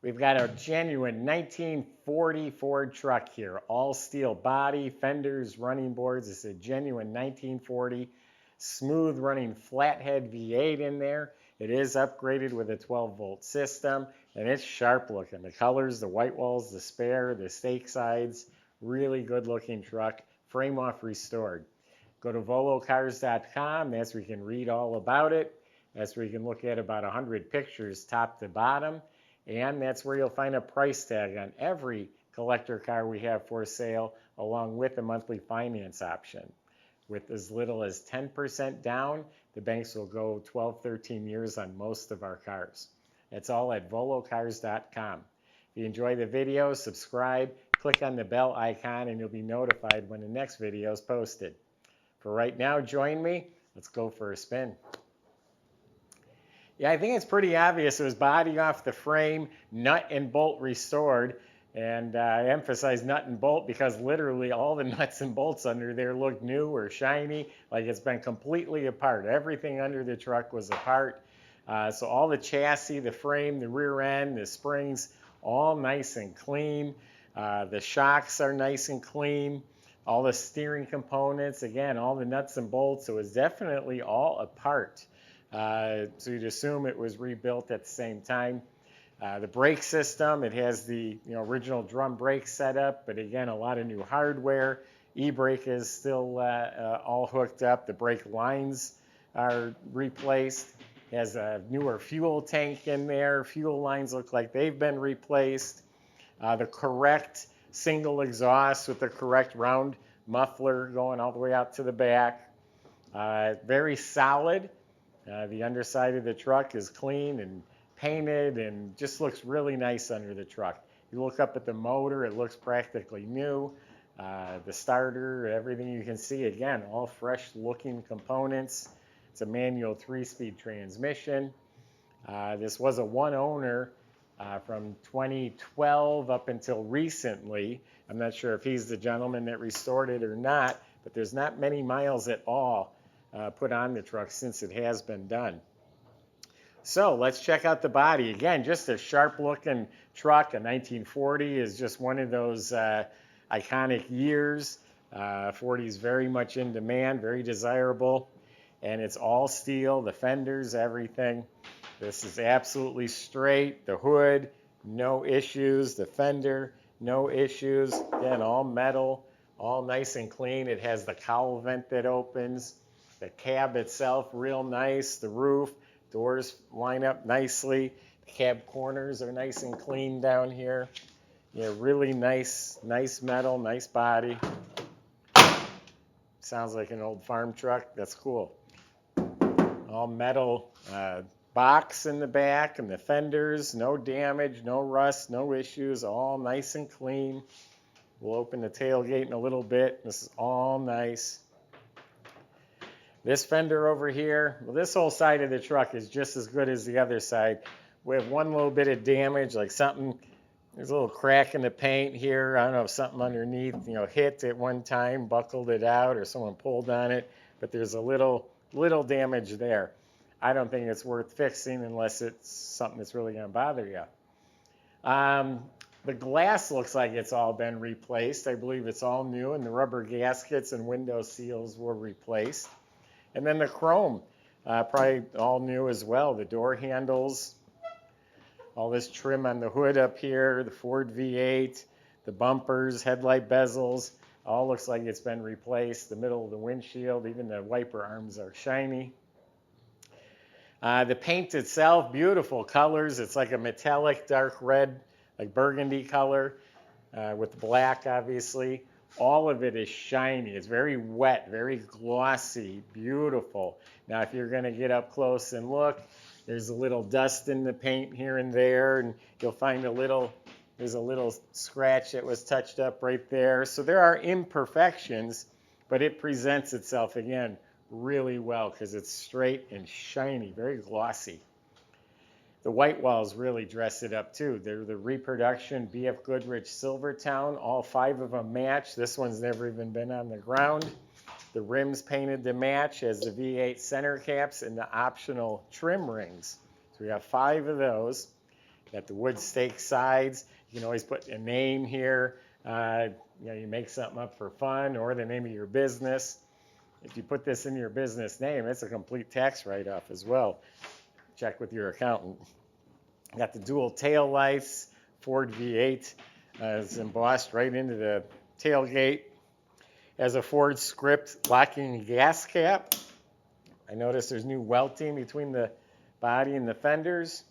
We've got a genuine 1940 Ford truck here, all steel body, fenders, running boards. It's a genuine 1940 smooth running flathead V8 in there. It is upgraded with a 12-volt system, and it's sharp looking. The colors, the white walls, the spare, the stake sides, really good looking truck, frame off restored. Go to volocars.com. That's where you can read all about it. That's where you can look at about 100 pictures top to bottom. And that's where you'll find a price tag on every collector car we have for sale, along with a monthly finance option. With as little as 10% down, the banks will go 12, 13 years on most of our cars. It's all at volocars.com. If you enjoy the video, subscribe, click on the bell icon, and you'll be notified when the next video is posted. For right now, join me. Let's go for a spin. Yeah, I think it's pretty obvious. It was body off the frame, nut and bolt restored. And I emphasize nut and bolt because literally all the nuts and bolts under there look new or shiny, like it's been completely apart. Everything under the truck was apart. So all the chassis, the frame, the rear end, the springs, all nice and clean. The shocks are nice and clean. All the steering components, again, all the nuts and bolts, it was definitely all apart. So you'd assume it was rebuilt at the same time. The brake system, it has the original drum brake setup, but again, a lot of new hardware. E-brake is still all hooked up. The brake lines are replaced. It has a newer fuel tank in there. Fuel lines look like they've been replaced. The correct single exhaust with the correct round muffler going all the way out to the back. Very solid. The underside of the truck is clean and painted and just looks really nice under the truck. You look up at the motor, it looks practically new. The starter, everything you can see, again, all fresh looking components. It's a manual 3-speed transmission. This was a one owner from 2012 up until recently. I'm not sure if he's the gentleman that restored it or not, but there's not many miles at all put on the truck since it has been done. So let's check out the body. Again, just a sharp looking truck. A 1940 is just one of those iconic years. 40 is very much in demand, very desirable. And it's all steel, the fenders, everything. This is absolutely straight. The hood, no issues. The fender, no issues. Again, all metal, all nice and clean. It has the cowl vent that opens. The cab itself, real nice. The roof, doors line up nicely. The cab corners are nice and clean down here. Yeah, really nice metal, nice body. Sounds like an old farm truck. That's cool. All metal box in the back and the fenders, no damage, no rust, no issues, all nice and clean. We'll open the tailgate in a little bit. This is all nice. This fender over here, well, this whole side of the truck is just as good as the other side. We have one little bit of damage, like something, there's a little crack in the paint here. I don't know if something underneath, hit at one time, buckled it out, or someone pulled on it, but there's a little damage there. I don't think it's worth fixing unless it's something that's really going to bother you. The glass looks like it's all been replaced. I believe it's all new, and the rubber gaskets and window seals were replaced. And then the chrome, probably all new as well. The door handles, all this trim on the hood up here, the Ford V8, the bumpers, headlight bezels, all looks like it's been replaced. The middle of the windshield, even the wiper arms are shiny. The paint itself, beautiful colors. It's like a metallic dark red, like burgundy color with black, obviously. All of it is shiny. It's very wet, very glossy, beautiful. Now, if you're going to get up close and look, there's a little dust in the paint here and there, and you'll find there's a little scratch that was touched up right there. So there are imperfections, but it presents itself, again, really well because it's straight and shiny, very glossy. The white walls really dress it up too. They're the reproduction BF Goodrich Silvertown. All 5 of them match. This one's never even been on the ground. The rims painted to match as the V8 center caps and the optional trim rings. So we have 5 of those. Got the wood stake sides. You can always put a name here. You make something up for fun or the name of your business. If you put this in your business name, it's a complete tax write-off as well. Check with your accountant. Got the dual tail lights, Ford V8. It's embossed right into the tailgate. Has a Ford script locking gas cap. I noticed there's new welting between the body and the fenders.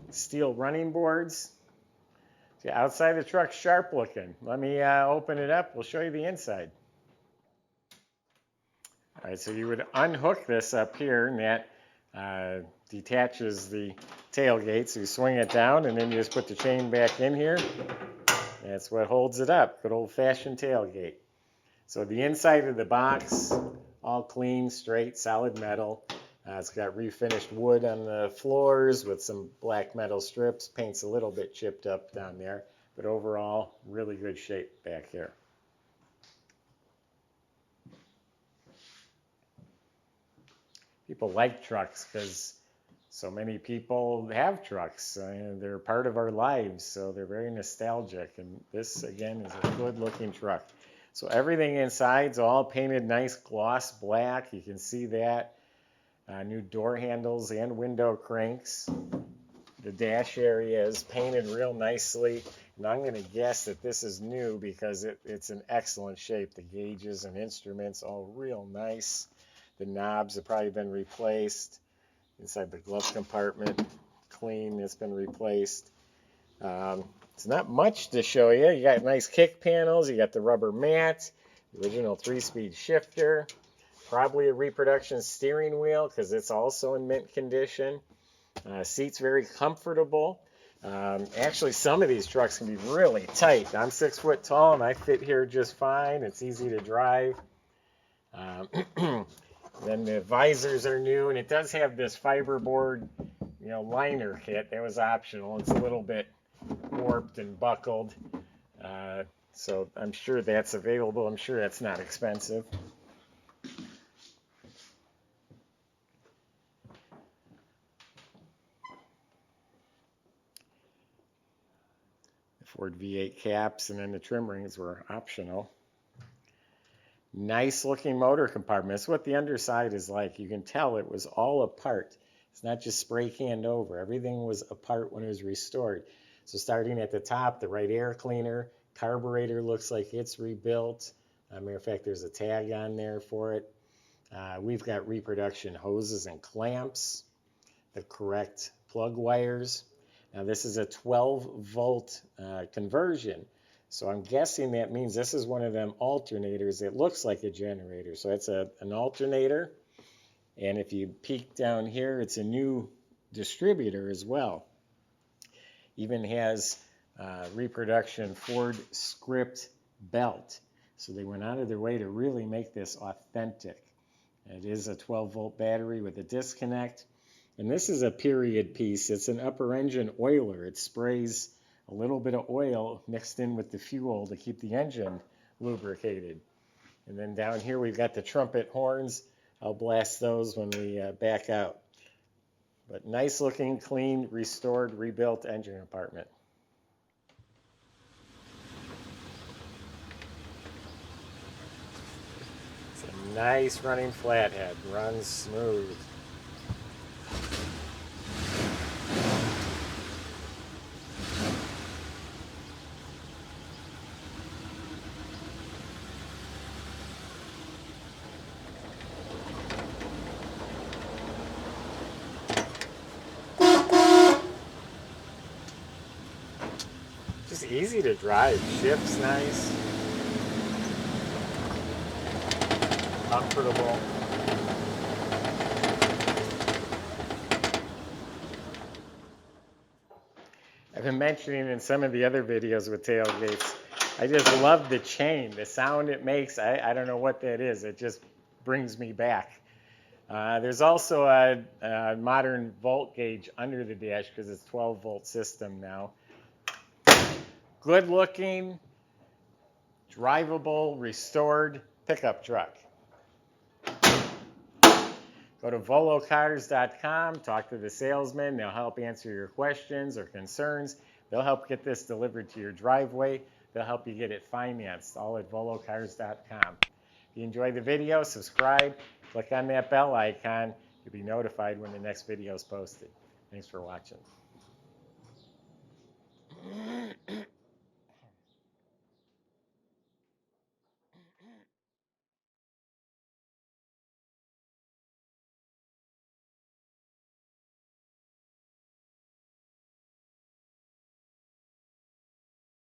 Steel running boards. See, outside the truck's sharp looking. Let me open it up. We'll show you the inside. All right, so you would unhook this up here, and that detaches the tailgate. So you swing it down, and then you just put the chain back in here. That's what holds it up. Good old-fashioned tailgate. So the inside of the box, all clean, straight, solid metal. It's got refinished wood on the floors with some black metal strips. Paint's a little bit chipped up down there, but overall, really good shape back here. People like trucks because so many people have trucks. They're part of our lives, so they're very nostalgic. And this, again, is a good-looking truck. So everything inside's all painted nice gloss black. You can see that. New door handles and window cranks. The dash area is painted real nicely. And I'm going to guess that this is new because it's in excellent shape. The gauges and instruments all real nice. The knobs have probably been replaced. Inside the glove compartment, clean, it's been replaced. It's not much to show you. You got nice kick panels. You got the rubber mat, the original 3-speed shifter, probably a reproduction steering wheel because it's also in mint condition. Seats very comfortable. Actually, some of these trucks can be really tight. I'm 6 foot tall and I fit here just fine. It's easy to drive. Then the visors are new, and it does have this fiberboard, liner kit. That was optional. It's a little bit warped and buckled, so I'm sure that's available. I'm sure that's not expensive. The Ford V8 caps and then the trim rings were optional. Nice looking motor compartment. That's what the underside is like. You can tell it was all apart. It's not just spray canned over. Everything was apart when it was restored. So starting at the top, the right air cleaner, carburetor looks like it's rebuilt. Matter of fact, there's a tag on there for it. We've got reproduction hoses and clamps, the correct plug wires. Now this is a 12-volt conversion. So I'm guessing that means this is one of them alternators that looks like a generator. So it's an alternator. And if you peek down here, it's a new distributor as well. Even has reproduction Ford script belt. So they went out of their way to really make this authentic. It is a 12-volt battery with a disconnect. And this is a period piece. It's an upper engine oiler. It sprays a little bit of oil mixed in with the fuel to keep the engine lubricated. And then down here we've got the trumpet horns. I'll blast those when we back out. But nice looking, clean, restored, rebuilt engine compartment. It's a nice running flathead, runs smooth. Just easy to drive. Shifts nice. Comfortable. I've been mentioning in some of the other videos with tailgates, I just love the chain, the sound it makes. I don't know what that is. It just brings me back. There's also a modern volt gauge under the dash because it's 12-volt system now. Good looking, drivable, restored pickup truck. Go to volocars.com, talk to the salesman. They'll help answer your questions or concerns. They'll help get this delivered to your driveway. They'll help you get it financed, all at volocars.com. If you enjoyed the video, subscribe, click on that bell icon. You'll be notified when the next video is posted. Thanks for watching.